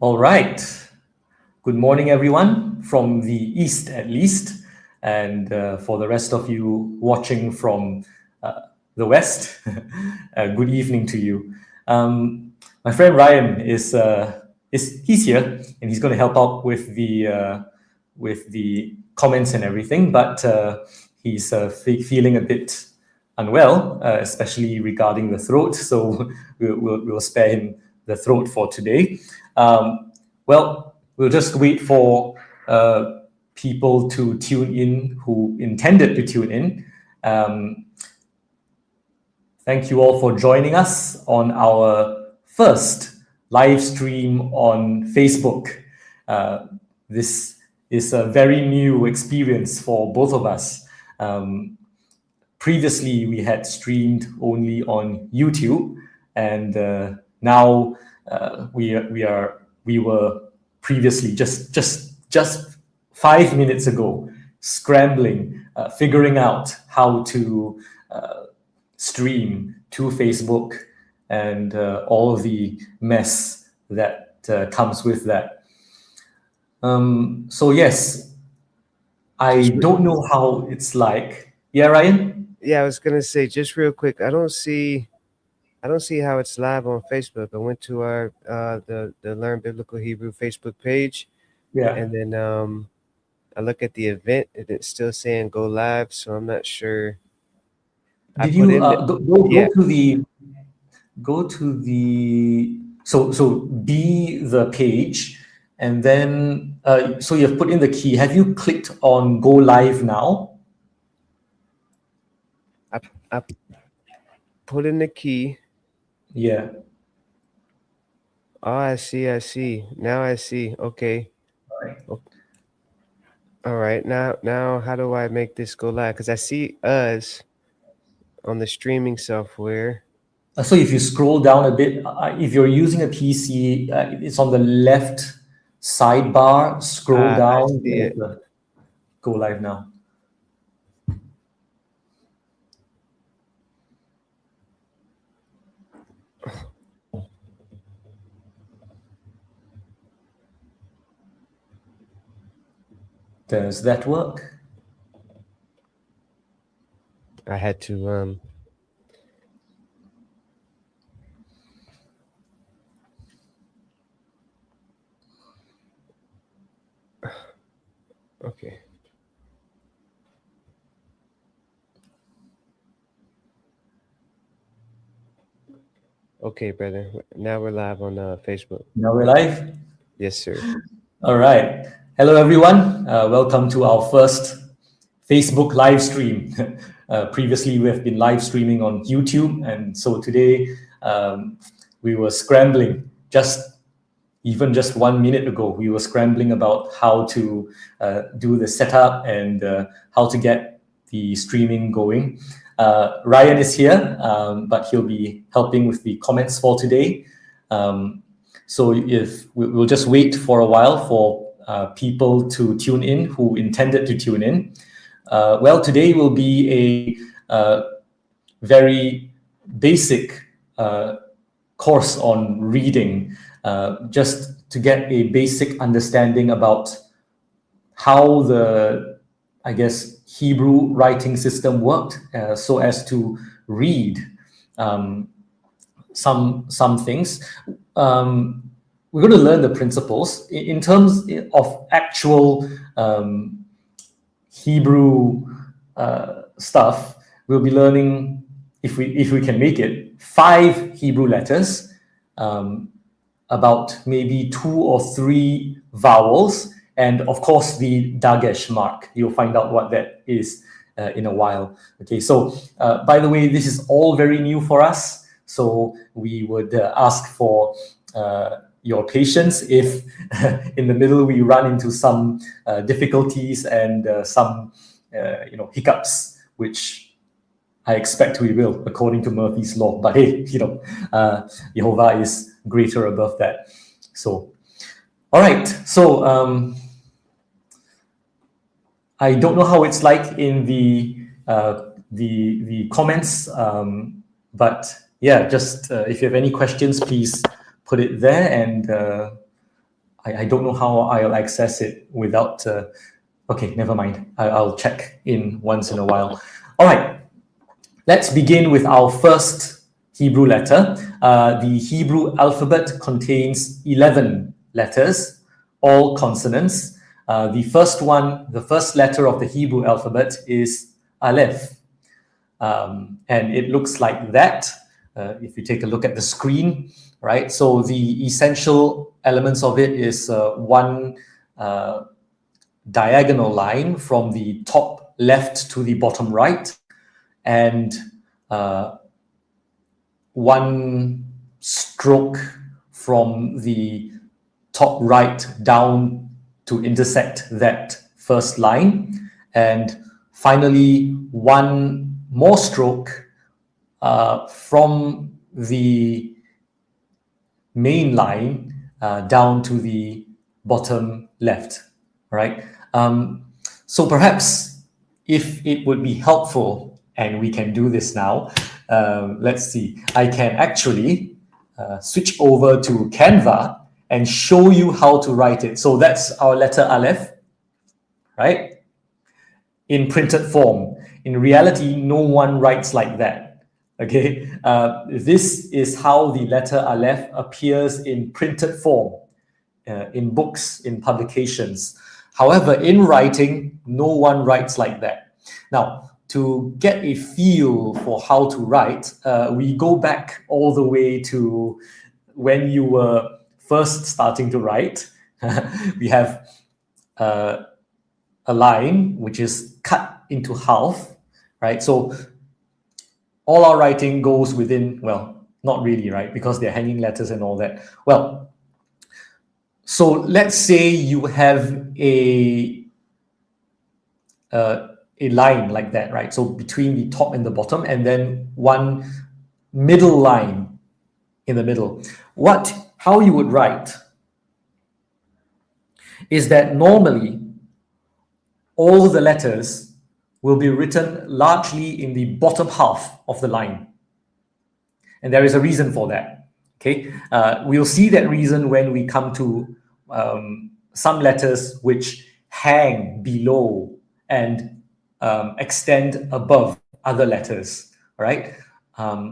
All right. Good morning, everyone, from the East at least. And for the rest of you watching from the West, good evening to you. My friend Ryan he's here, and he's going to help out with the comments and everything, but he's feeling a bit unwell, especially regarding the throat. So we'll spare him the throat for today. Well, we'll just wait for people to tune in who intended to tune in. Thank you all for joining us on our first live stream on Facebook. This is a very new experience for both of us. Previously, we had streamed only on YouTube, and now we were previously just 5 minutes ago scrambling, figuring out how to stream to Facebook and all of the mess that comes with that. So yes, I don't know how it's like. Yeah, Ryan? Yeah, I was gonna say just real quick. I don't see how it's live on Facebook. I went to our the Learn Biblical Hebrew Facebook page, Yeah. and then I look at the event and it's still saying go live, so I'm not sure. Did you go to the so be the page, and then so you've put in the key. Have you clicked on go live now? I put in the key. Yeah. Oh, I see. Now I see. Okay. All right. Now how do I make this go live? Because I see us on the streaming software. So if you scroll down a bit, if you're using a PC, it's on the left sidebar. Scroll down. Go live now. Does that work? I had to okay. Okay, brother. Now we're live on Facebook. Now we're live? Yes, sir. All right. Hello, everyone. Welcome to our first Facebook live stream. Previously, we have been live streaming on YouTube. And so today, we were scrambling just 1 minute ago. We were scrambling about how to do the setup and how to get the streaming going. Ryan is here, but he'll be helping with the comments for today. So if we'll just wait for a while for people to tune in who intended to tune in. Well, today will be a very basic course on reading, just to get a basic understanding about how the, I guess, Hebrew writing system worked, so as to read some things. We're going to learn the principles in terms of actual Hebrew stuff. We'll be learning, if we can make it, 5 Hebrew letters, about maybe 2 or 3 vowels, and of course the Dagesh mark. You'll find out what that is in a while. Okay, so by the way, this is all very new for us, so we would ask for your patience if in the middle we run into some difficulties and some hiccups, which I expect we will, according to Murphy's Law. But hey, Jehovah is greater above that. So, all right. So I don't know how it's like in the comments, but yeah, just if you have any questions, please put it there, and I don't know how I'll access it without, okay, never mind. I'll check in once in a while. All right, let's begin with our first Hebrew letter. The Hebrew alphabet contains 11 letters, all consonants. The first letter of the Hebrew alphabet is Aleph. And it looks like that. If you take a look at the screen, right? So the essential elements of it is one diagonal line from the top left to the bottom right, and one stroke from the top right down to intersect that first line, and finally one more stroke from the main line down to the bottom left, right? So perhaps if it would be helpful, and we can do this now, let's see, I can actually switch over to Canva and show you how to write it. So that's our letter Aleph, right? In printed form. In reality, no one writes like that, okay? This is how the letter Aleph appears in printed form, in books, in publications. However, in writing, no one writes like that. Now, to get a feel for how to write, we go back all the way to when you were first starting to write. We have a line which is cut into half, right? So all our writing goes within, well, not really, right? Because they're hanging letters and all that. Well, so let's say you have a line like that, right? So between the top and the bottom, and then one middle line in the middle. How you would write is that normally all the letters will be written largely in the bottom half of the line. And there is a reason for that, okay? We'll see that reason when we come to some letters which hang below and extend above other letters, all right?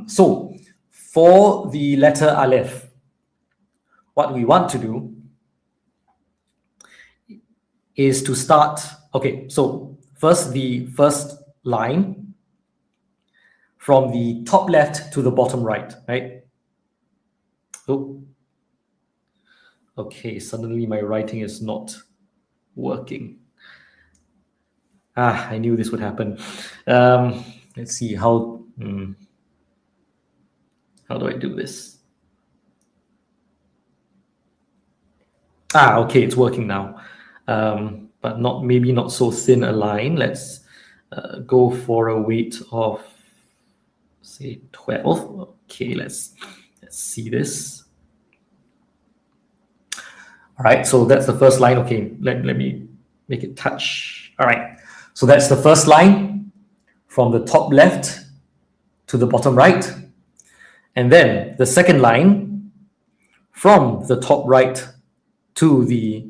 So for the letter Aleph, what we want to do is to start, okay, so first the first line from the top left to the bottom right, right? Oh, okay, suddenly my writing is not working. I knew this would happen. Let's see, how do I do this? Okay, it's working now. But maybe not so thin a line. Let's go for a weight of, say, 12. Okay, let's see this. All right, so that's the first line. Okay, let me make it touch. All right, so that's the first line from the top left to the bottom right. And then the second line from the top right to the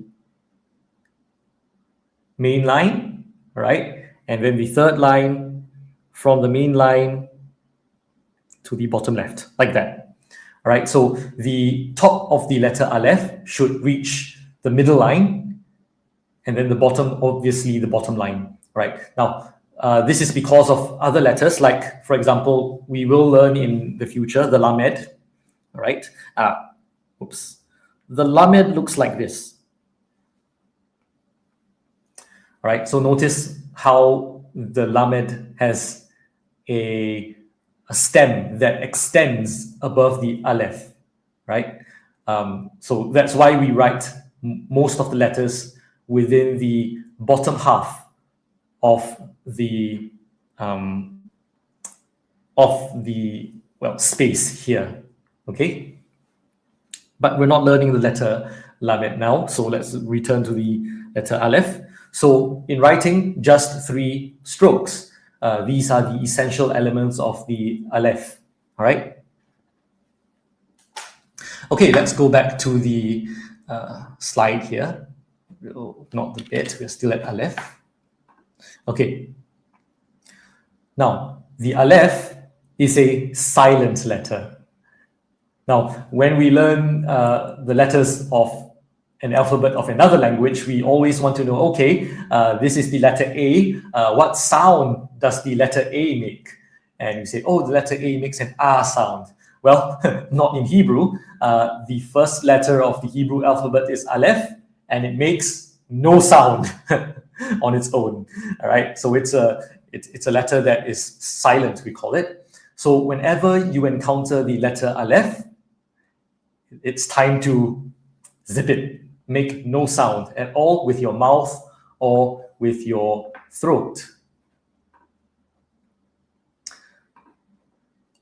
main line, all right? And then the third line from the main line to the bottom left, like that. All right, so the top of the letter Aleph should reach the middle line, and then the bottom, obviously the bottom line, right? Now, this is because of other letters, like, for example, we will learn in the future, the Lamed, all right? The Lamed looks like this. All right, so notice how the Lamed has a stem that extends above the Aleph, right? So that's why we write most of the letters within the bottom half of the space here, okay? But we're not learning the letter Lamed now, so let's return to the letter Aleph. So in writing, just 3 strokes. These are the essential elements of the Aleph, all right? Okay, let's go back to the slide here. Not the bit, we're still at Aleph. Okay. Now, the Aleph is a silent letter. Now, when we learn the letters of an alphabet of another language, we always want to know, okay, this is the letter A. What sound does the letter A make? And you say, oh, the letter A makes an R sound. Well, not in Hebrew. The first letter of the Hebrew alphabet is Aleph, and it makes no sound on its own. All right, so it's a letter that is silent, we call it. So whenever you encounter the letter Aleph, it's time to zip it. Make no sound at all with your mouth or with your throat.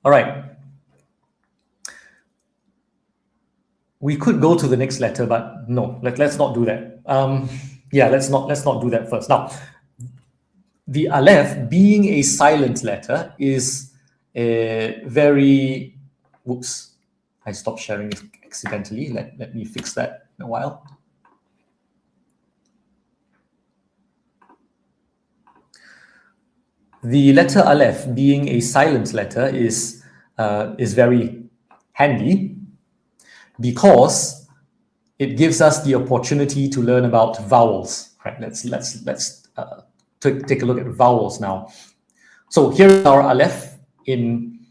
All right. We could go to the next letter, but no, let's not do that. Let's not do that first. Now, the Aleph, being a silent letter, is a very. Whoops! I stopped sharing it accidentally. Let me fix that in a while. The letter Aleph, being a silent letter, is very handy because it gives us the opportunity to learn about vowels. Right? Let's take a look at vowels now. So here's our Aleph in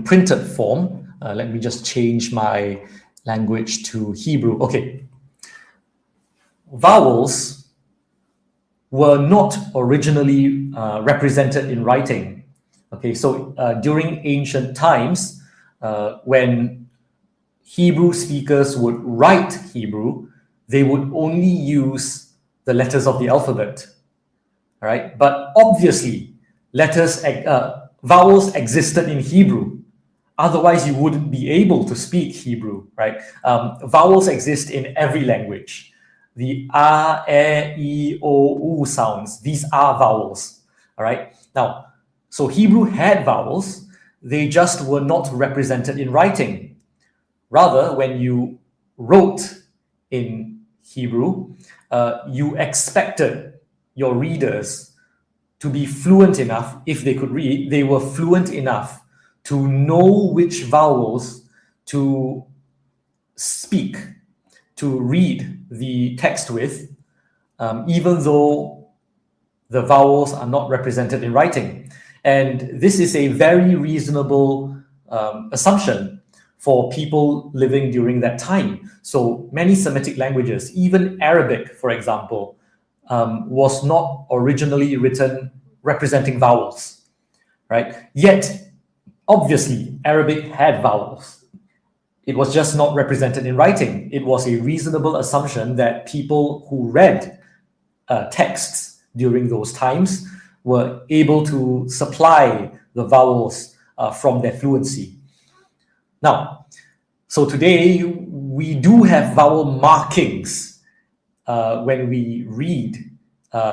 printed form. Let me just change my language to Hebrew. Okay. Vowels were not originally represented in writing. Okay, so during ancient times, when Hebrew speakers would write Hebrew, they would only use the letters of the alphabet. All right, but obviously, vowels existed in Hebrew. Otherwise, you wouldn't be able to speak Hebrew, right? Vowels exist in every language. The A, E, I, O, U sounds, these are vowels, all right? Now, so Hebrew had vowels, they just were not represented in writing. Rather, when you wrote in Hebrew, you expected your readers to be fluent enough, if they could read, they were fluent enough to know which vowels to speak, to read the text with, even though the vowels are not represented in writing. And this is a very reasonable assumption for people living during that time. So many Semitic languages, even Arabic, for example, was not originally written representing vowels, right? Yet, obviously, Arabic had vowels. It was just not represented in writing. It was a reasonable assumption that people who read texts during those times were able to supply the vowels from their fluency. Now, so today we do have vowel markings when we read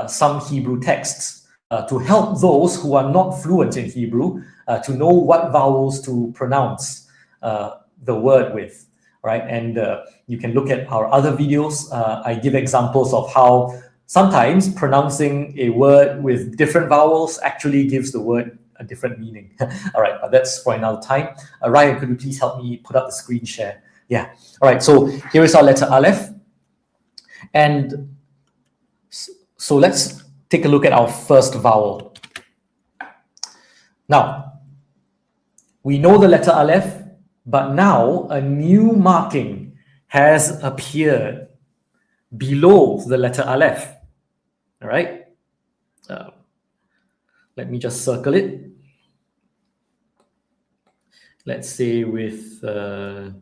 some Hebrew texts to help those who are not fluent in Hebrew to know what vowels to pronounce the word with, right? And you can look at our other videos. I give examples of how sometimes pronouncing a word with different vowels actually gives the word a different meaning. All right, but that's for another time. Ryan, could you please help me put up the screen share? Yeah. All right, so here is our letter Aleph. And so let's take a look at our first vowel. Now, we know the letter Aleph, but now a new marking has appeared below the letter Aleph. All right. Let me just circle it. Let's say with, oh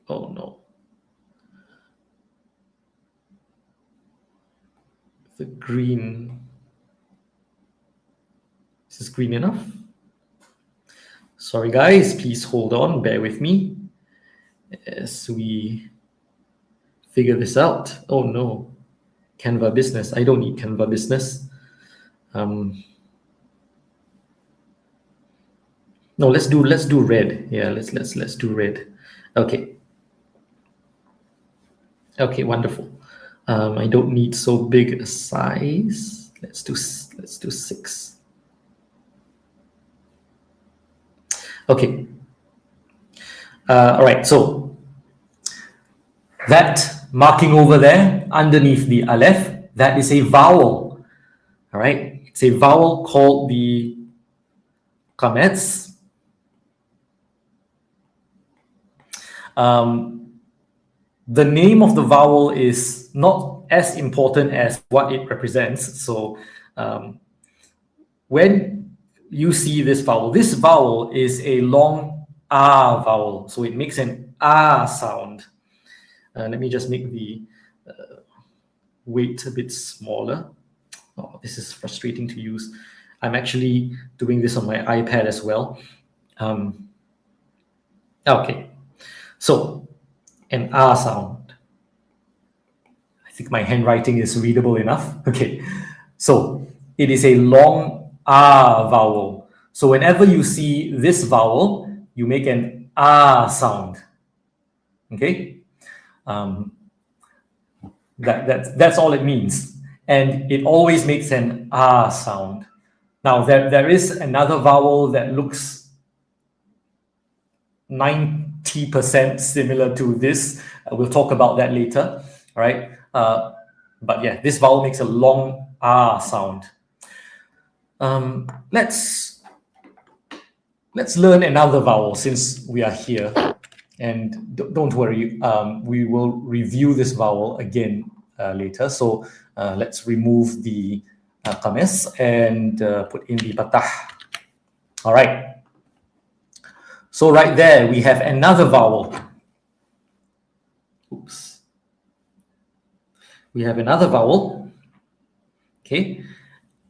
no. The green, is this green enough? Sorry guys, please hold on, bear with me as we figure this out. Oh no, Canva Business, I don't need Canva Business. No, No, let's do red. Yeah, let's do red. Okay. Okay, wonderful. I don't need so big a size. Let's do 6. Okay. All right. So that marking over there underneath the aleph, that is a vowel. All right. It's a vowel called the qametz. The name of the vowel is not as important as what it represents. So when you see this vowel is a long ah vowel. So it makes an ah sound. Let me just make the weight a bit smaller. Oh, this is frustrating to use. I'm actually doing this on my iPad as well. Okay, so an ah sound. I think my handwriting is readable enough. Okay, so it is a long ah vowel. So whenever you see this vowel, you make an ah sound. Okay, that's all it means, and it always makes an ah sound. Now there is another vowel that looks 90% similar to this. We'll talk about that later. All right, but yeah, this vowel makes a long ah sound. Let's learn another vowel since we are here, and don't worry, we will review this vowel again later. So let's remove the qametz and put in the patah. All right. So right there we have another vowel. Oops. We have another vowel. Okay.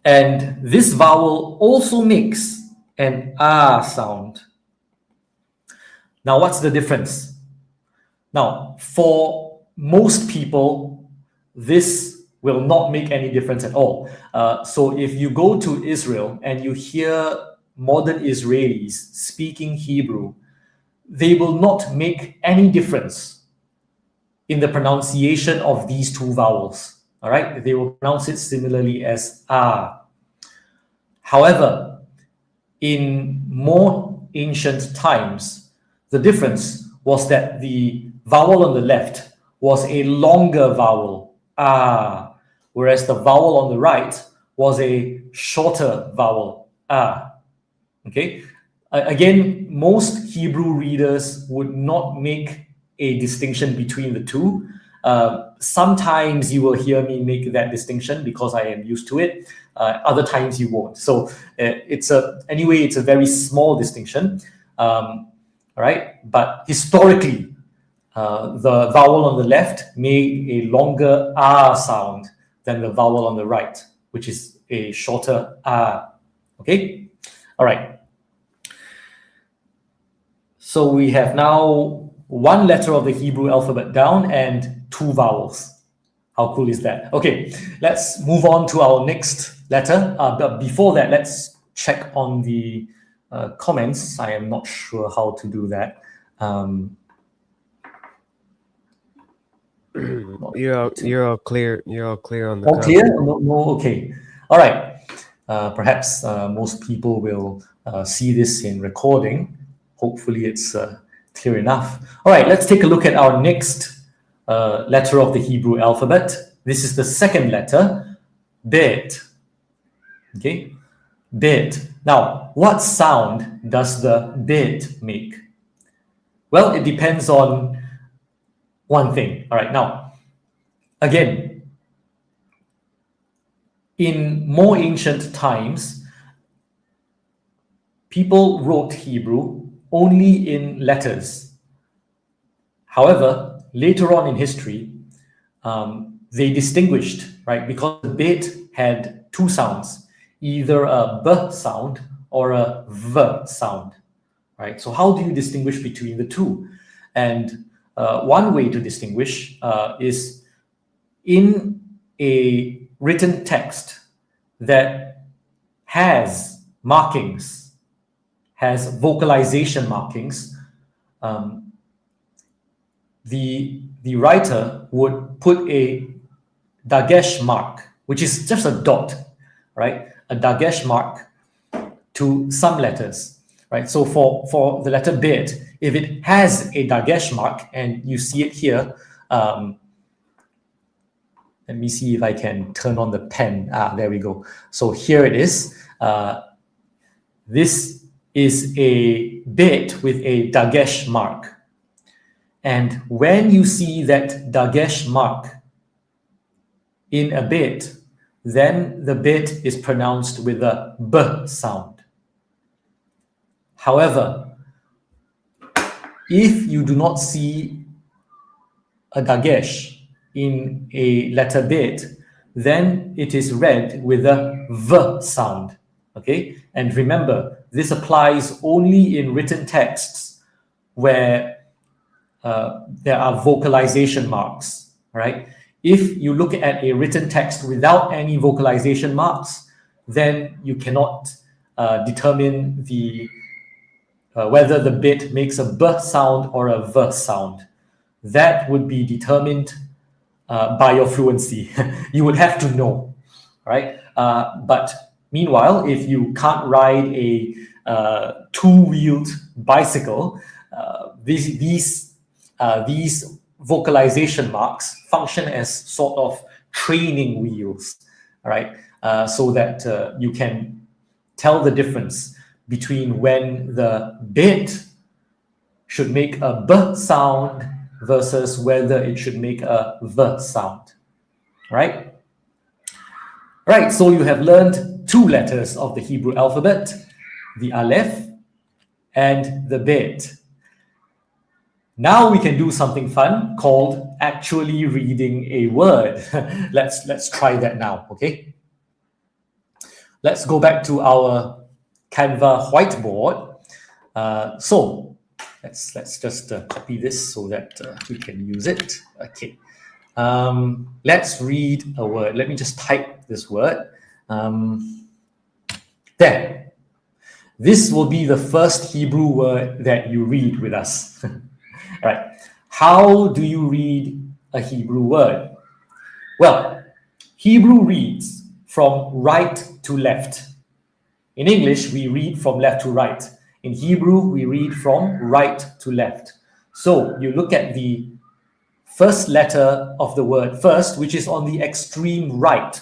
And this vowel also makes an ah sound. Now, what's the difference? Now, for most people, this will not make any difference at all. So if you go to Israel and you hear modern Israelis speaking Hebrew, they will not make any difference in the pronunciation of these two vowels. All right, they will pronounce it similarly as ah. However, in more ancient times, the difference was that the vowel on the left was a longer vowel, ah, whereas the vowel on the right was a shorter vowel, ah. Okay. Again, most Hebrew readers would not make a distinction between the two. Sometimes you will hear me make that distinction because I am used to it. Other times you won't. So it's a very small distinction. All right. But historically, the vowel on the left made a longer ah sound than the vowel on the right, which is a shorter ah. Okay. All right. So we have now one letter of the Hebrew alphabet down and two vowels. How cool is that? Okay, let's move on to our next letter. But before that, let's check on the comments. I am not sure how to do that. You're all clear. You're all clear on the. All clear? No. Okay. All right. Perhaps most people will see this in recording. Hopefully it's clear enough. All right, let's take a look at our next letter of the Hebrew alphabet. This is the second letter, bet. Okay, bet. Now, what sound does the bet make? Well, it depends on one thing. All right, now, again, in more ancient times, people wrote Hebrew only in letters. However, later on in history, they distinguished, right? Because the bet had two sounds, either a b sound or a v sound, right? So how do you distinguish between the two? And one way to distinguish is in a written text that has markings has vocalization markings, the writer would put a dagesh mark, which is just a dot, right? A dagesh mark to some letters, right? So for the letter bit, if it has a dagesh mark, and you see it here, let me see if I can turn on the pen. There we go. So here it is. This is a bit with a dagesh mark. And when you see that dagesh mark in a bit, then the bit is pronounced with a B sound. However, if you do not see a dagesh in a letter bit, then it is read with a V sound. Okay, and remember, this applies only in written texts where there are vocalization marks, right? If you look at a written text without any vocalization marks, then you cannot determine the whether the bit makes a B sound or a V sound. That would be determined by your fluency. You would have to know, right? But meanwhile, if you can't ride a two-wheeled bicycle, these vocalization marks function as sort of training wheels, right? So that you can tell the difference between when the bit should make a B sound versus whether it should make a V sound, right? Right, so you have learned two letters of the Hebrew alphabet, the Aleph and the Bet. Now we can do something fun called actually reading a word. Let's try that now, okay? Let's go back to our Canva whiteboard. So let's just copy this so that we can use it. Okay. Let's read a word. Let me just type this word. There. This will be the first Hebrew word that you read with us. Right. How do you read a Hebrew word? Well, Hebrew reads from right to left. In English, we read from left to right. In Hebrew, we read from right to left. So you look at the first letter of the word first, which is on the extreme right.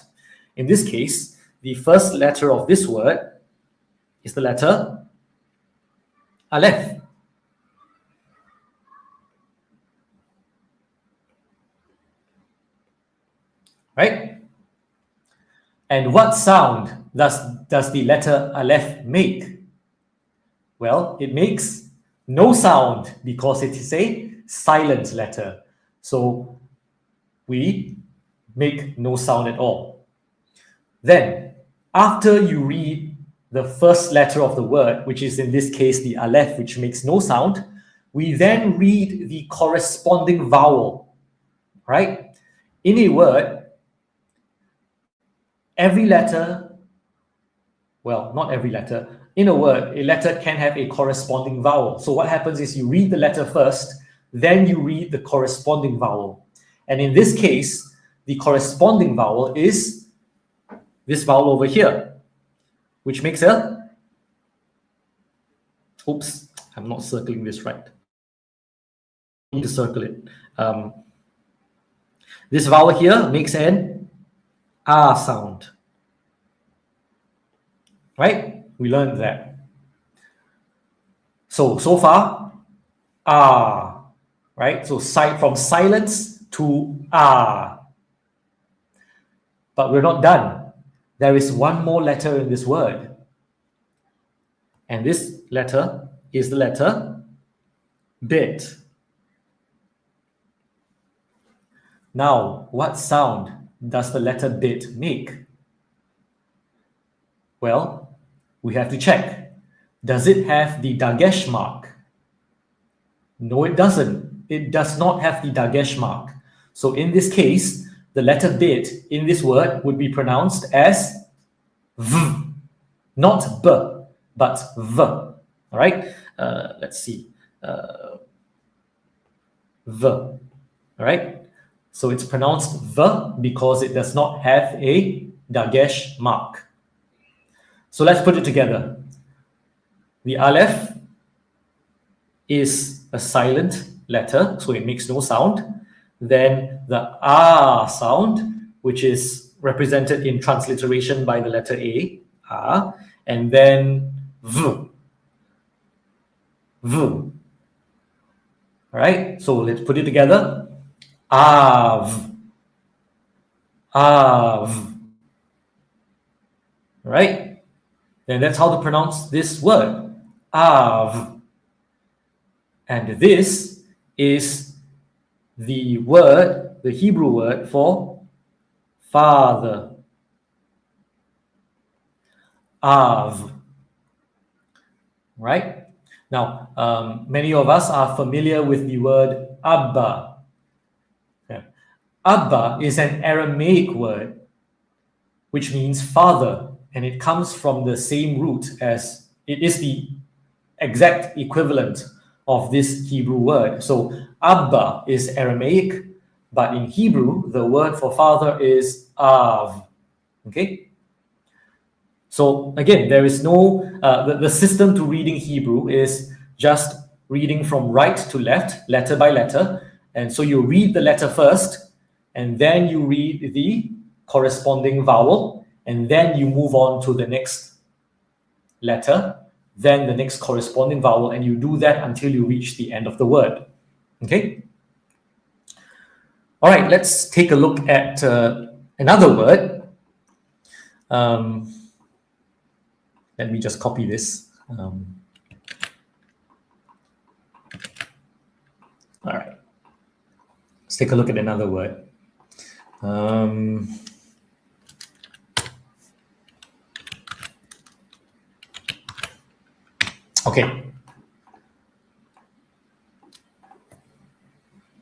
In this case, the first letter of this word is the letter Aleph. Right? And what sound does the letter Aleph make? Well, it makes no sound because it is a silent letter. So we make no sound at all. Then, after you read the first letter of the word, which is in this case the Aleph, which makes no sound, we then read the corresponding vowel, right? In a word, every letter, well, not every letter, in a word, a letter can have a corresponding vowel. So what happens is you read the letter first, then you read the corresponding vowel. And in this case, the corresponding vowel is this vowel over here, which makes a, oops, I'm not circling this right. I need to circle it. This vowel here makes an A sound. Right? We learned that. So far, ah, right? So from silence to ah. But we're not done. There is one more letter in this word. And this letter is the letter bit. Now, what sound does the letter bit make? Well, we have to check. Does it have the dagesh mark? No, it doesn't. It does not have the dagesh mark. So in this case, the letter bit in this word would be pronounced as v, not b, but v. All right, let's see. V. All right, so it's pronounced V because it does not have a dagesh mark. So let's put it together. The aleph is a silent letter, so it makes no sound. Then the A sound, which is represented in transliteration by the letter A, and then V. V. All right, so let's put it together. Av. Av. All right, then that's how to pronounce this word. Av. And this is the word, the Hebrew word for father. Av. Right? Now, many of us are familiar with the word Abba. Yeah. Abba is an Aramaic word which means father, and it comes from the same root as it is the exact equivalent of this Hebrew word. So Abba is Aramaic, but in Hebrew, the word for father is Av. Okay? So again, there is no, the system to reading Hebrew is just reading from right to left, letter by letter. And so you read the letter first, and then you read the corresponding vowel, and then you move on to the next letter, then the next corresponding vowel, and you do that until you reach the end of the word. Okay? All right, let's take a look at another word. Let me just copy this. All right. Let's take a look at another word. Okay.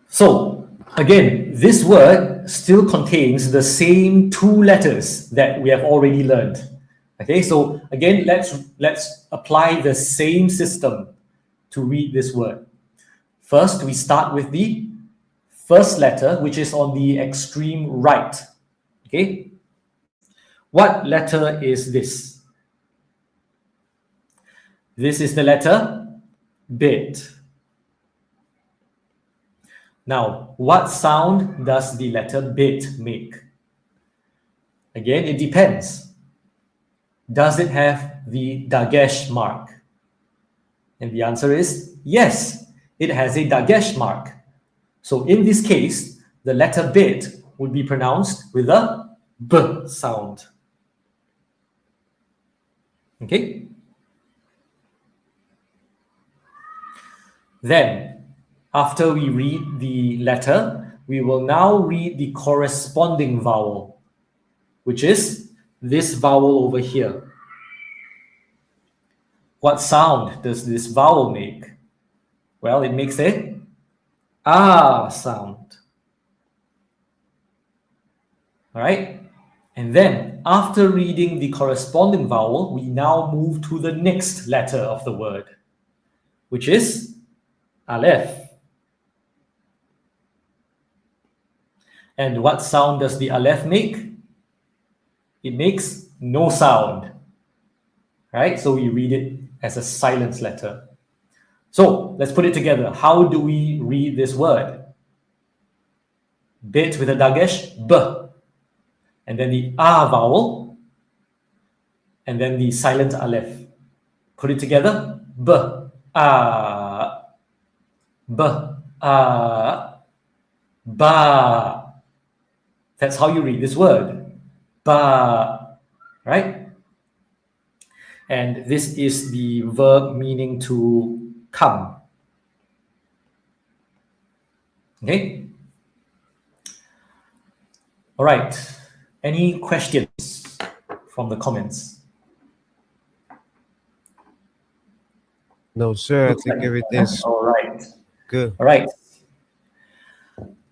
So again, this word still contains the same two letters that we have already learned. Okay, so again, let's apply the same system to read this word. First, we start with the first letter, which is on the extreme right. Okay, what letter is this? This is the letter Bet. Now, what sound does the letter Bet make? Again, it depends. Does it have the dagesh mark? And the answer is yes, it has a dagesh mark. So in this case, the letter Bet would be pronounced with a B sound. Okay? Then, after we read the letter, we will now read the corresponding vowel, which is this vowel over here. What sound does this vowel make? Well, it makes a ah sound. All right? And then, after reading the corresponding vowel, we now move to the next letter of the word, which is Aleph. And what sound does the Aleph make? It makes no sound, right? So we read it as a silent letter. So let's put it together. How do we read this word? Bet with a dagesh, B. And then the A vowel. And then the silent Aleph. Put it together. B, A. B, A, Ba. That's how you read this word. Ba. Right? And this is the verb meaning to come. Okay? All right. Any questions from the comments? No, sir. I think everything's all right. Good. All right.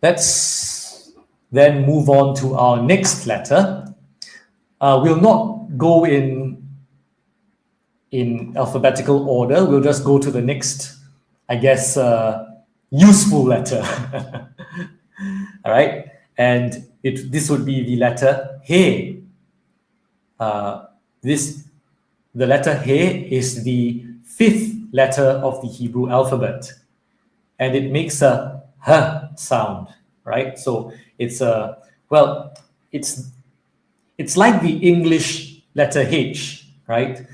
Let's then move on to our next letter. We'll not go in in alphabetical order, we'll just go to the next, I guess, useful letter. All right, and this would be the letter He. The letter He is the fifth letter of the Hebrew alphabet, and it makes a H sound, right? So it's a, well, it's like the English letter H, right?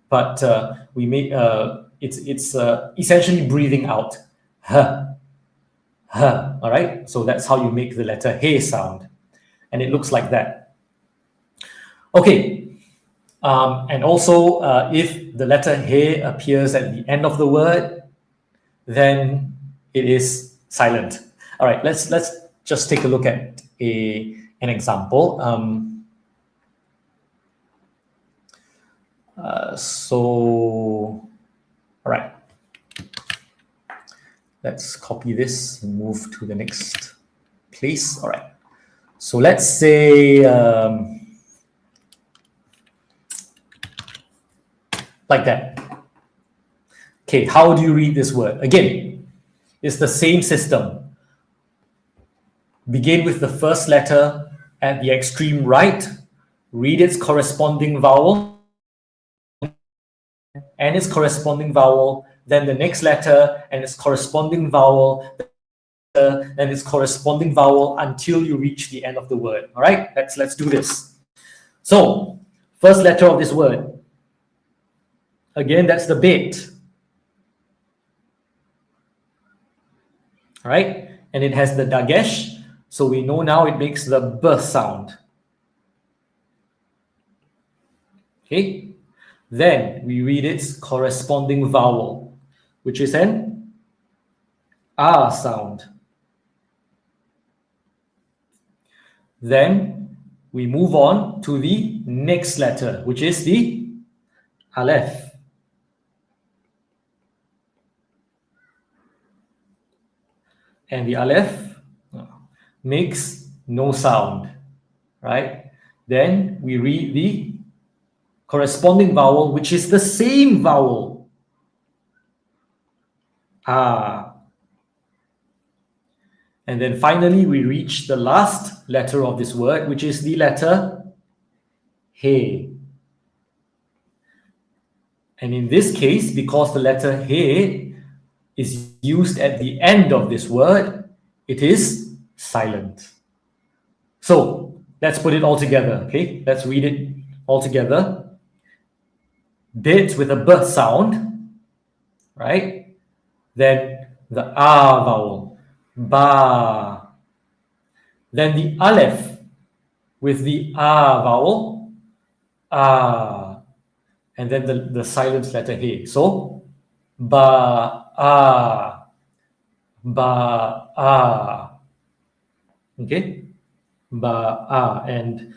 But we make it's essentially breathing out H, H. All right, so that's how you make the letter He sound, and it looks like that. Okay, and also if the letter He appears at the end of the word, then it is silent. All right, let's just take a look at an example. All right, let's copy this and move to the next place. All right, so let's say like that. Okay, how do you read this word? Again, it's the same system. Begin with the first letter at the extreme right, read its corresponding vowel and its corresponding vowel, then the next letter and its corresponding vowel, and its corresponding vowel until you reach the end of the word. All right, let's do this. So, first letter of this word. Again, that's the Bet. All right, and it has the Dagesh, so we know now it makes the B sound. Okay, then we read its corresponding vowel, which is an A sound. Then we move on to the next letter, which is the Aleph. And the Aleph makes no sound, right? Then we read the corresponding vowel, which is the same vowel, Ah. And then finally, we reach the last letter of this word, which is the letter He. And in this case, because the letter He is used at the end of this word, it is silent. So let's put it all together, okay? Let's read it all together. Bet with a B sound, right? Then the A vowel, Ba. Then the Aleph with the A vowel, A. And then the silent letter He. So, Ba-A. Ba-A. Okay? Ba-A. And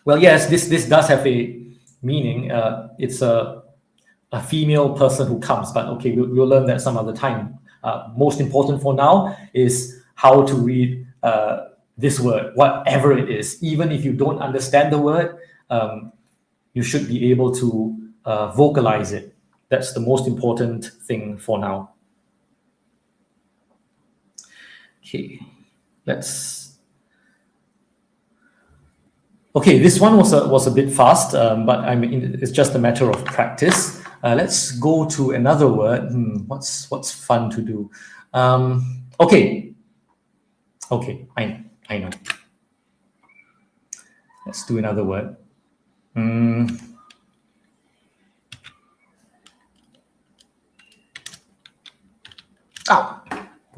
well, yes, this does have a meaning. It's a female person who comes, but okay, we'll learn that some other time. Most important for now is how to read this word, whatever it is. Even if you don't understand the word, you should be able to vocalize it. That's the most important thing for now. Okay, Okay, this one was a bit fast, but I mean it's just a matter of practice. Let's go to another word. What's fun to do? Okay, I know. Let's do another word.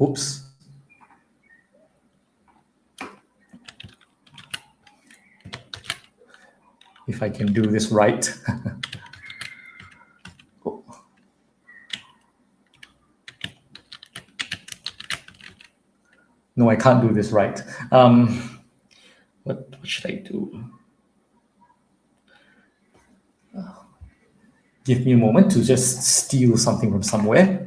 Oops. If I can do this right. No, I can't do this right. What should I do? Give me a moment to just steal something from somewhere.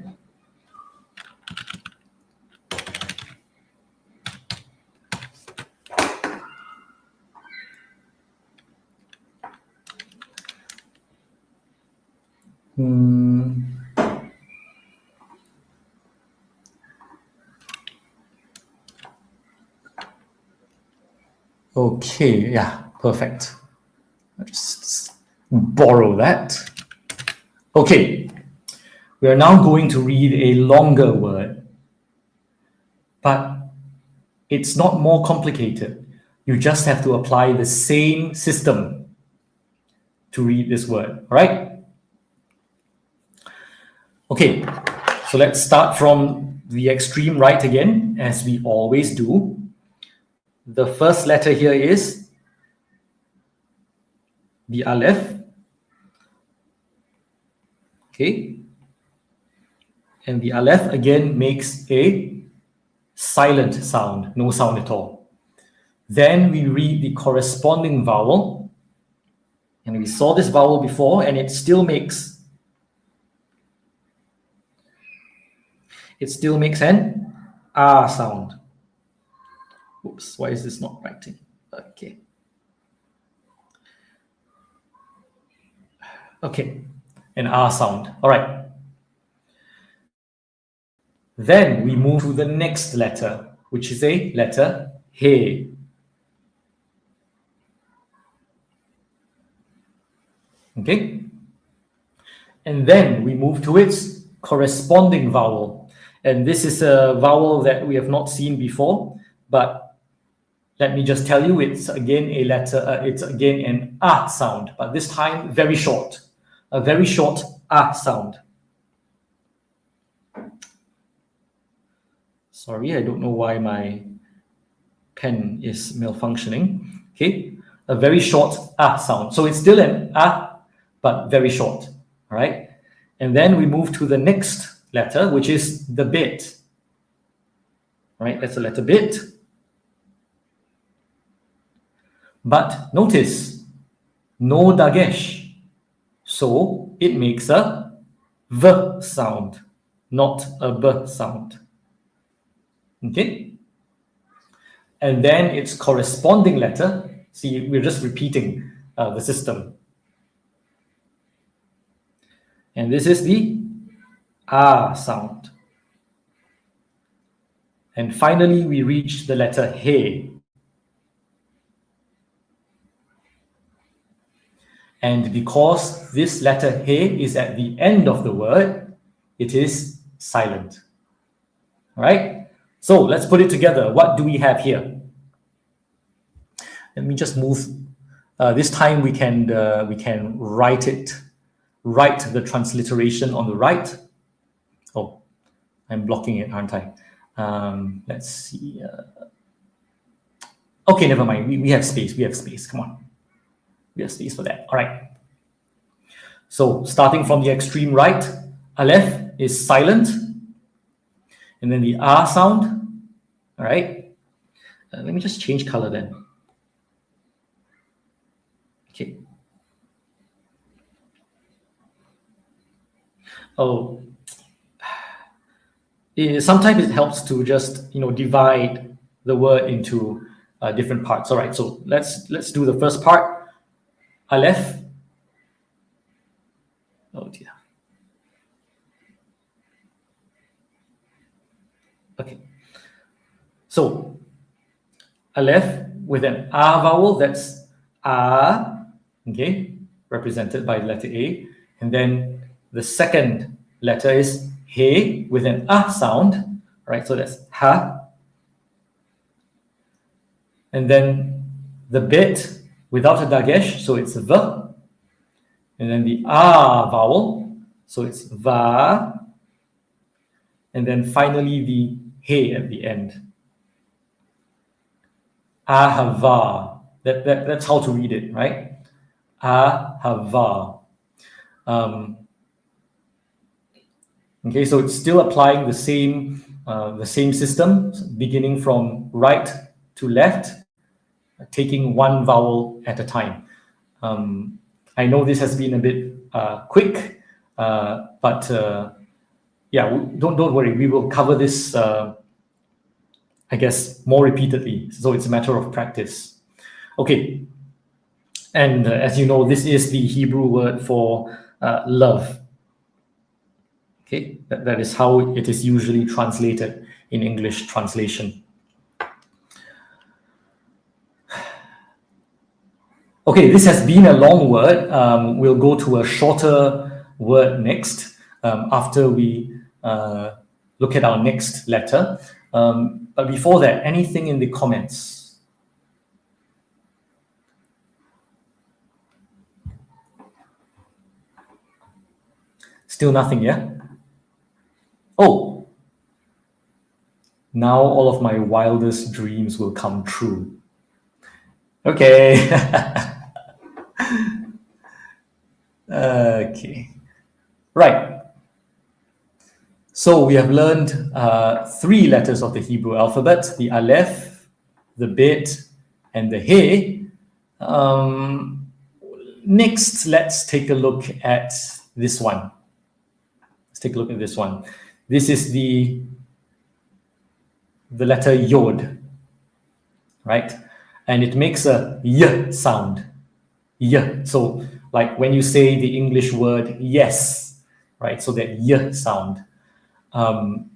Okay, yeah, perfect. I'll just borrow that. Okay, we are now going to read a longer word, but it's not more complicated. You just have to apply the same system to read this word, all right? Okay, so let's start from the extreme right again, as we always do. The first letter here is the Aleph. Okay. And the Aleph again makes a silent sound, no sound at all. Then we read the corresponding vowel. And we saw this vowel before, and it still makes an ah sound. Oops, why is this not writing? Okay. Okay, an ah sound. All right. Then we move to the next letter, which is a letter he. Okay. And then we move to its corresponding vowel. And this is a vowel that we have not seen before, but let me just tell you, it's again a letter, it's again an ah sound, but this time very short, a very short ah sound. Sorry, I don't know why my pen is malfunctioning. Okay, a very short ah sound. So it's still an ah, but very short. All right. And then we move to the next letter, which is the bit. All right, that's the letter bit. But notice, no dagesh. So it makes a v sound, not a b sound. Okay? And then its corresponding letter, see, we're just repeating the system. And this is the ah sound. And finally, we reach the letter he. And because this letter he is at the end of the word, it is silent. All right? So let's put it together. What do we have here? Let me just move. This time we can write the transliteration on the right. Oh, I'm blocking it, aren't I? Let's see. Okay, never mind. We have space. We have space. Come on. We have space for that. All right. So starting from the extreme right, Aleph is silent. And then the ah sound. All right. Let me just change color then. Okay. Oh, sometimes it helps to just divide the word into different parts. All right, so let's do the first part. Aleph. Oh dear. Okay. So Aleph with an ah vowel, that's ah, okay, represented by the letter A. And then the second letter is he with an ah sound, right? So that's ha. And then the bit without a dagesh, so it's v. And then the ah vowel, so it's va. And then finally the he at the end. Ahava. That's how to read it, right? Ahava. Okay, so it's still applying the same system, beginning from right to left, taking one vowel at a time. I know this has been a bit quick, but yeah, don't worry. We will cover this, I guess, more repeatedly. So it's a matter of practice. Okay, and as you know, this is the Hebrew word for love. Okay, that is how it is usually translated in English translation. Okay, this has been a long word. We'll go to a shorter word next after we look at our next letter. But before that, anything in the comments? Still nothing, yeah? Oh, now all of my wildest dreams will come true. Okay. Okay. Right. So we have learned 3 letters of the Hebrew alphabet, the Aleph, the Bet, and the He. Next, let's take a look at this one. Let's take a look at this one. This is the letter Yod, right? And it makes a Y sound. Y. So like when you say the English word yes, right? So that Y sound. And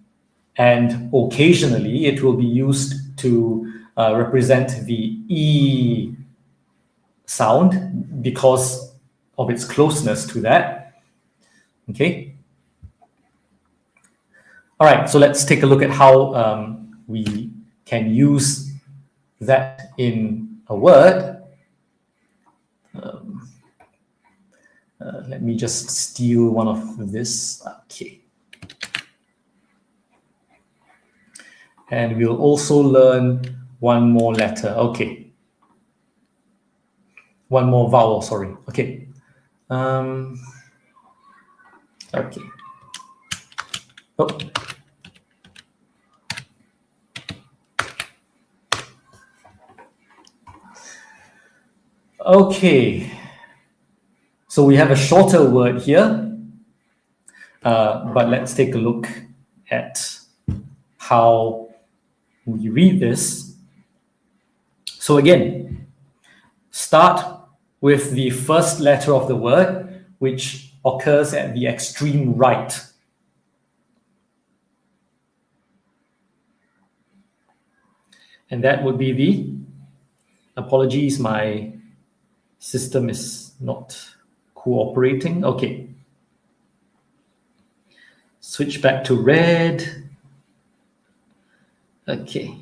occasionally it will be used to represent the E sound because of its closeness to that. Okay. All right, so let's take a look at how we can use that in a word. Let me just steal one of this. Okay. And we'll also learn one more letter. Okay. One more vowel, sorry. Okay. Okay. Oh. Okay. So we have a shorter word here, but let's take a look at how we read this. So again, start with the first letter of the word, which occurs at the extreme right. And that would be the, apologies, my system is not cooperating. Okay. Switch back to red. Okay.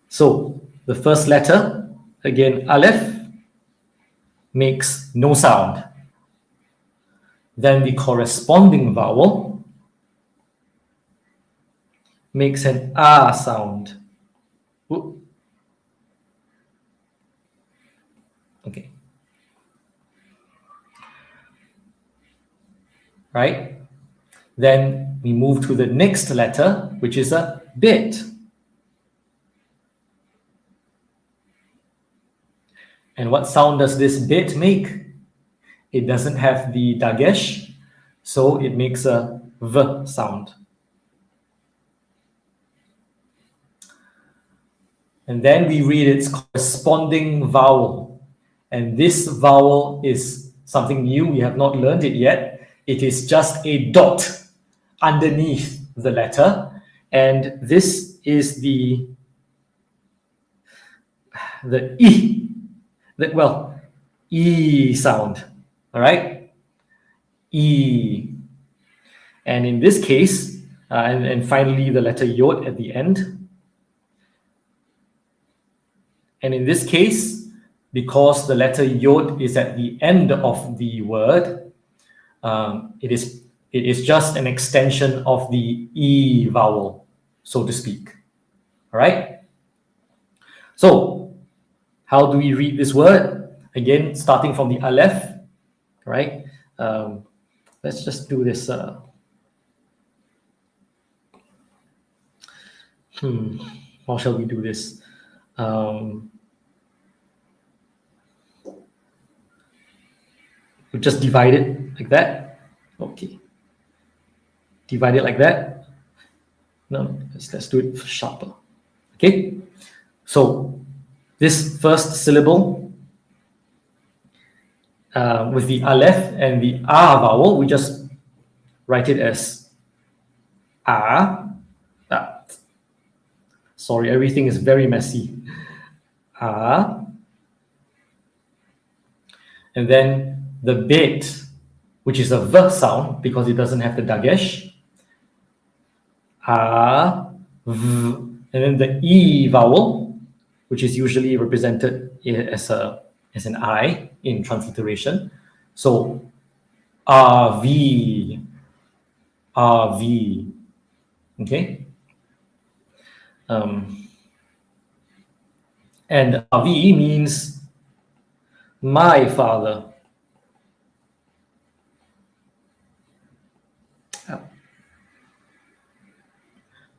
So the first letter, again, Aleph, makes no sound. Then the corresponding vowel makes an ah sound. Ooh. Okay. Right? Then we move to the next letter, which is a Bet. And what sound does this Bet make? It doesn't have the dagesh, so it makes a V sound. And then we read its corresponding vowel. And this vowel is something new. We have not learned it yet. It is just a dot underneath the letter. And this is the E, E sound. All right? E. And in this case, and finally the letter Yod at the end. And in this case, because the letter Yod is at the end of the word, it is just an extension of the E vowel, so to speak. All right? So, how do we read this word? Again, starting from the Aleph, right? Let's just do this. How shall we do this? We just divide it like that. Okay. Divide it like that. No, let's do it sharper. Okay. So this first syllable with the Aleph and the Ah vowel, we just write it as Sorry, everything is very messy. And then the bit, which is a v sound because it doesn't have the dagesh. V. And then the e vowel, which is usually represented as an I in transliteration. So RV. Okay. And RV means my father.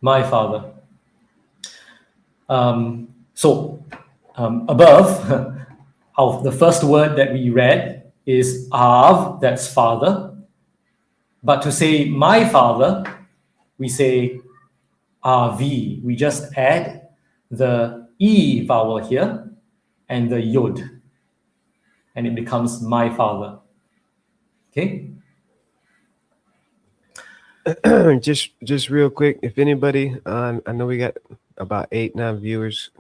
My father. Above, the first word that we read is Av, that's father. But to say my father, we say RV. We just add the E vowel here and the Yod. And it becomes my father. Okay? Just real quick, if anybody, I know we got about 8-9 viewers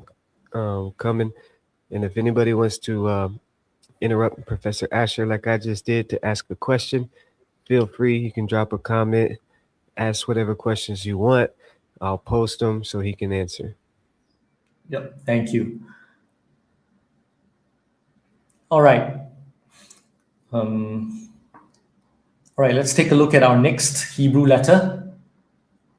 coming, and if anybody wants to interrupt Professor Asher like I just did to ask a question, feel free. You can drop a comment, ask whatever questions you want. I'll post them so he can answer. Yep, thank you. All right. All right, let's take a look at our next Hebrew letter.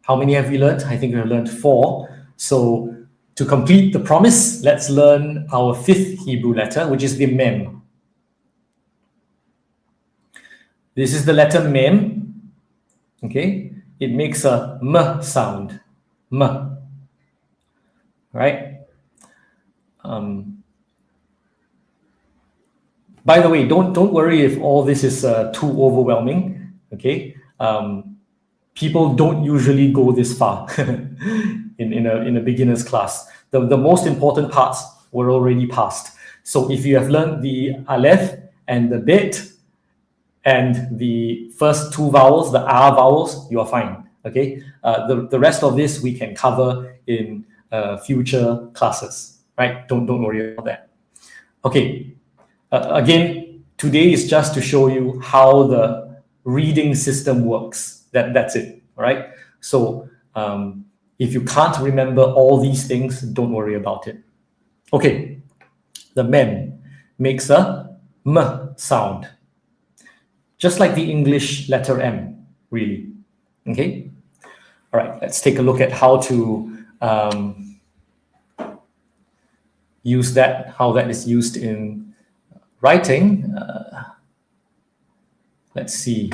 How many have we learned? I think we have learned 4. So to complete the promise, let's learn our 5th Hebrew letter, which is the Mem. This is the letter Mem. Okay, it makes a M sound. M. Right? By the way, don't worry if all this is too overwhelming. Okay, people don't usually go this far in a beginner's class. The most important parts were already passed. So if you have learned the Aleph and the Bet and the first 2 vowels, the R vowels, you are fine. Okay, the rest of this we can cover in future classes. Right? Don't worry about that. Okay. Again, today is just to show you how the reading system works. That's it, all right? So if you can't remember all these things, don't worry about it. Okay, the Mem makes a M sound, just like the English letter M, really. Okay, all right, let's take a look at how to use that, how that is used in writing. Let's see,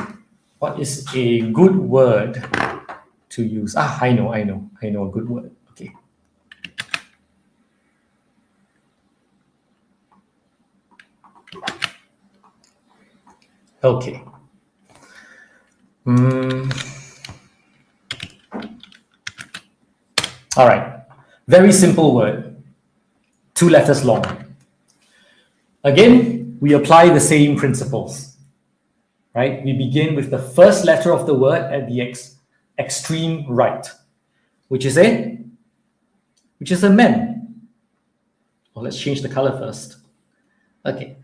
what is a good word to use? I know a good word. Okay. Okay. All right. Very simple word. 2 letters long. Again, we apply the same principles, right? We begin with the first letter of the word at the extreme right, which is a Mem. Well, let's change the color first. Okay.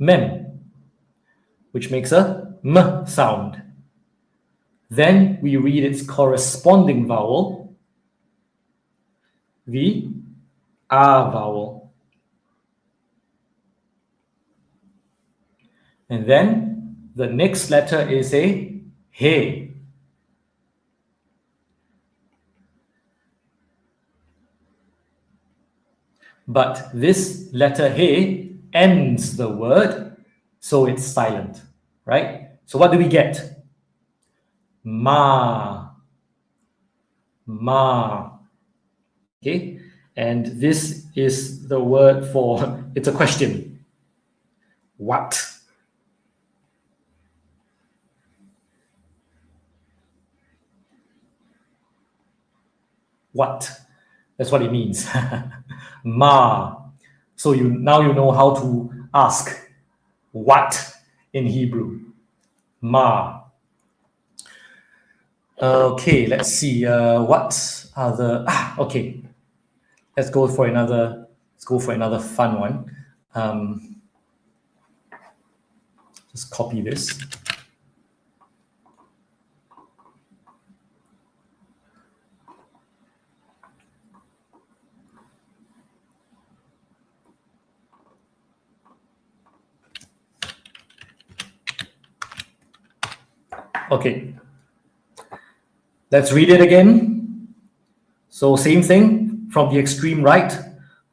Mem, which makes a M sound. Then we read its corresponding vowel, the A vowel. And then the next letter is a He. But this letter He ends the word, so it's silent, right? So what do we get? Ma. Ma. Okay? And this is the word for, it's a question. What? What? That's what it means. Ma. So now you know how to ask what in Hebrew. Ma. Okay, let's see. What are the okay. Let's go for another fun one. Just copy this. Okay, let's read it again. So same thing from the extreme right.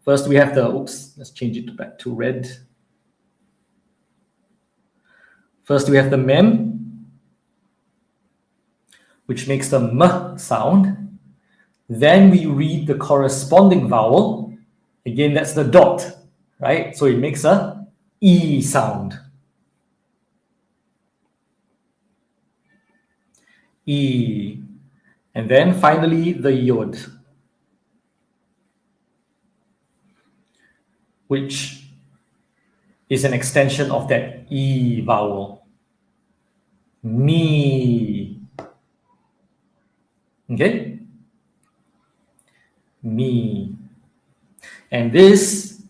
First we have the, let's change it back to red. First we have the mem, which makes the m sound. Then we read the corresponding vowel. Again, that's the dot, right? So it makes a e sound. E. And then finally the yod, which is an extension of that e vowel. Me. Okay? Me. And this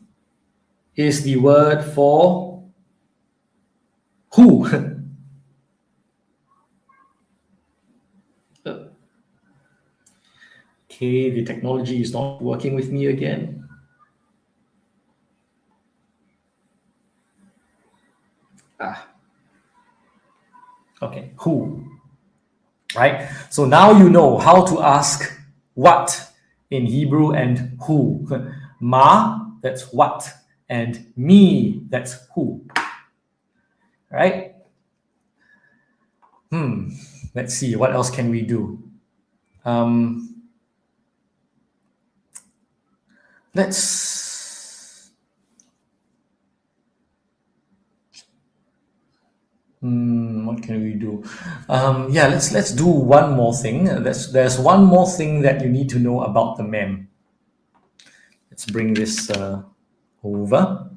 is the word for who. Okay, the technology is not working with me again. Okay, who, right? So now you know how to ask what in Hebrew and who. Ma, that's what, and me, that's who, right? Let's see, what else can we do? What can we do? Yeah, let's do one more thing. There's one more thing that you need to know about the mem. Let's bring this over.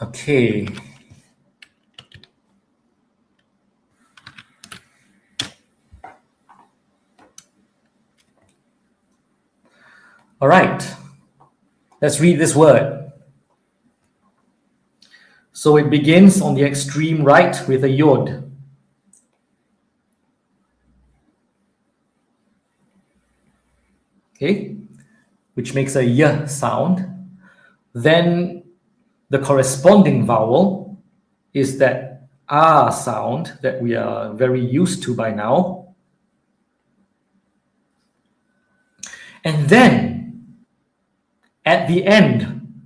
Okay. All right. Let's read this word. So it begins on the extreme right with a yod. Okay, which makes a y sound. Then the corresponding vowel is that a sound that we are very used to by now. And then at the end,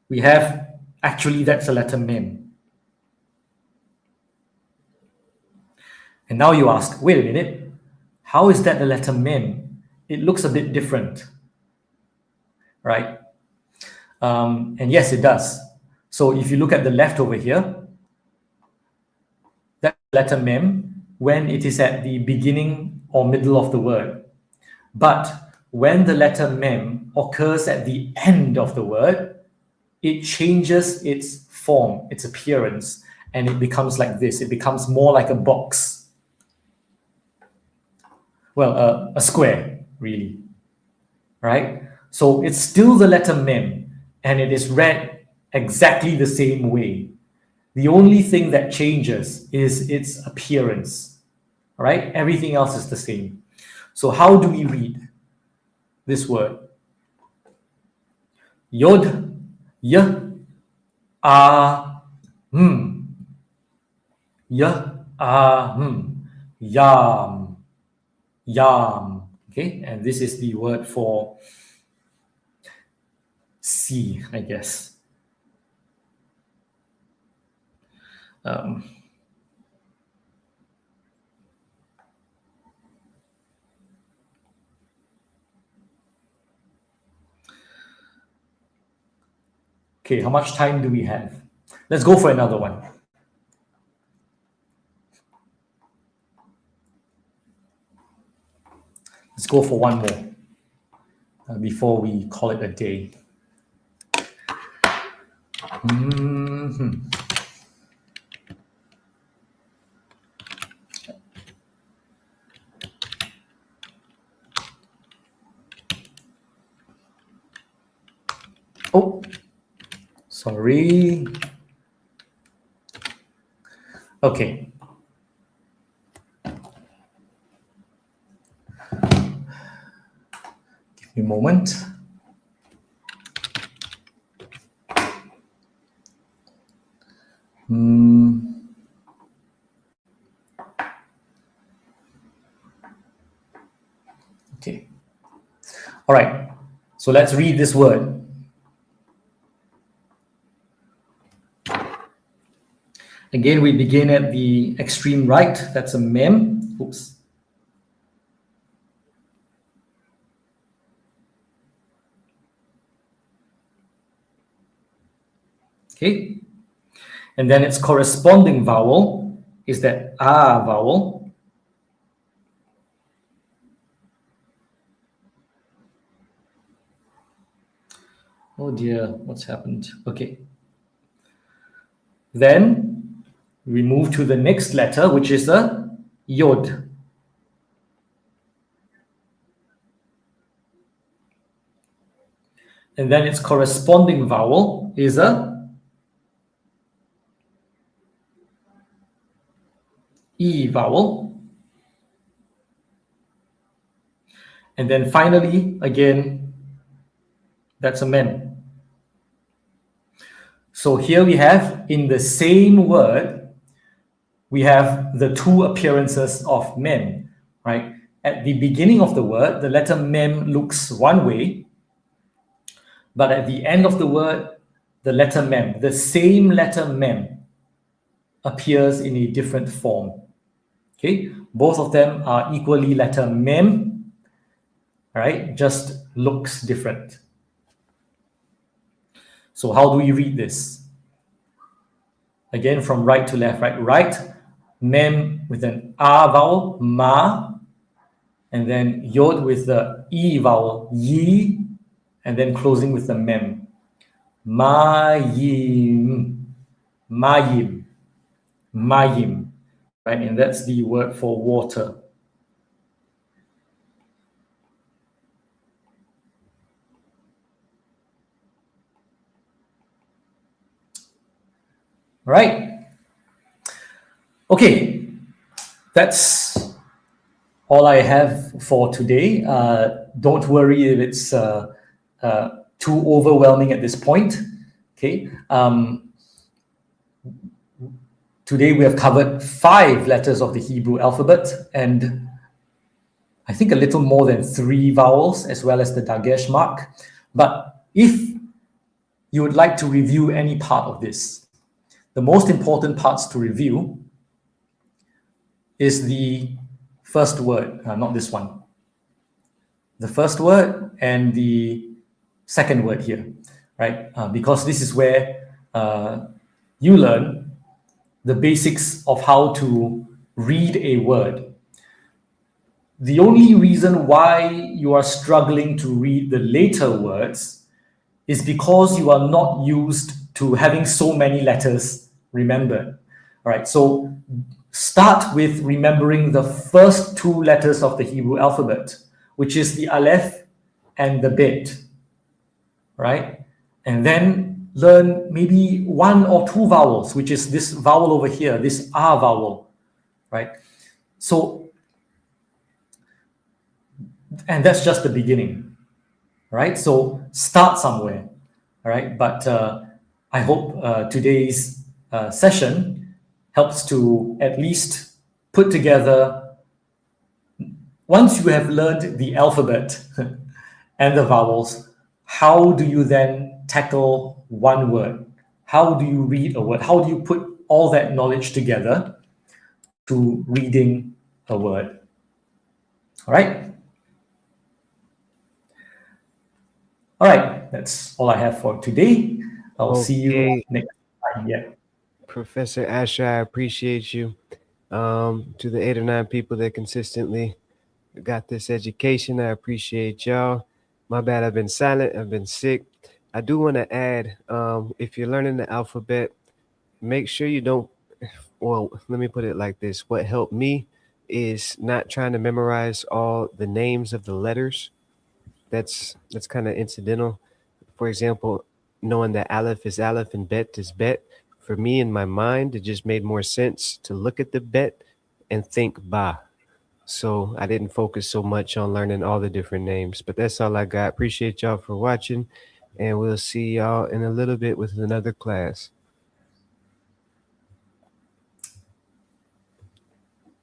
we have, actually that's a letter mem. And now you ask, wait a minute, how is that the letter mem? It looks a bit different, right? And yes, it does. So if you look at the left over here, that letter mem when it is at the beginning or middle of the word. But when the letter mem occurs at the end of the word, it changes its form, its appearance, and it becomes like this. It becomes more like a box. Well, a square, really, right? So it's still the letter mem, and it is read exactly the same way. The only thing that changes is its appearance, all right? Everything else is the same. So how do we read this word? Yod, y, a, y, a, yam, yam. Okay, and this is the word for see, I guess. Okay, how much time do we have? Let's go for another one. Let's go for one more before we call it a day. Mhm. Oh, sorry. Okay. Give me a moment. Okay. All right. So let's read this word. Again, we begin at the extreme right. That's a mem. Oops. Okay. And then its corresponding vowel is that ah vowel. Oh dear, what's happened? Okay. Then we move to the next letter, which is a yod. And then its corresponding vowel is a e vowel. And then finally, again, that's a mem. So here we have, in the same word, we have the two appearances of mem, right? At the beginning of the word, the letter mem looks one way, but at the end of the word, the letter mem, the same letter mem, appears in a different form. Okay, both of them are equally letter mem, right? Just looks different. So how do we read this? Again, from right to left, right? Right, mem with an R vowel, ma, and then yod with the E vowel, yi, and then closing with the mem. Mayim, mayim, mayim, right? And that's the word for water. Right? Okay, that's all I have for today. Don't worry if it's too overwhelming at this point. Okay. Today we have covered 5 letters of the Hebrew alphabet and I think a little more than 3 vowels as well as the dagesh mark. But if you would like to review any part of this, the most important parts to review is the first word, not this one. The first word and the second word here, right? Because this is where you learn the basics of how to read a word. The only reason why you are struggling to read the later words is because you are not used to having so many letters remembered. All right, so start with remembering the first 2 letters of the Hebrew alphabet, which is the aleph and the bet, right? And then learn maybe 1 or 2 vowels, which is this vowel over here, this ah vowel, right? So, and that's just the beginning, right? So start somewhere, all right? But I hope today's session helps to at least put together, once you have learned the alphabet and the vowels, how do you then tackle one word? How do you read a word? How do you put all that knowledge together to reading a word? All right. All right. That's all I have for today. I'll see you next time. Yeah. Professor Asher, I appreciate you. To the 8 or 9 people that consistently got this education, I appreciate y'all. My bad, I've been silent. I've been sick. I do want to add, if you're learning the alphabet, make sure you don't. Well, let me put it like this. What helped me is not trying to memorize all the names of the letters. That's kind of incidental. For example, knowing that Aleph is Aleph and Bet is Bet, for me in my mind, it just made more sense to look at the Bet and think Ba. So I didn't focus so much on learning all the different names. But that's all I got. Appreciate y'all for watching, and we'll see y'all in a little bit with another class.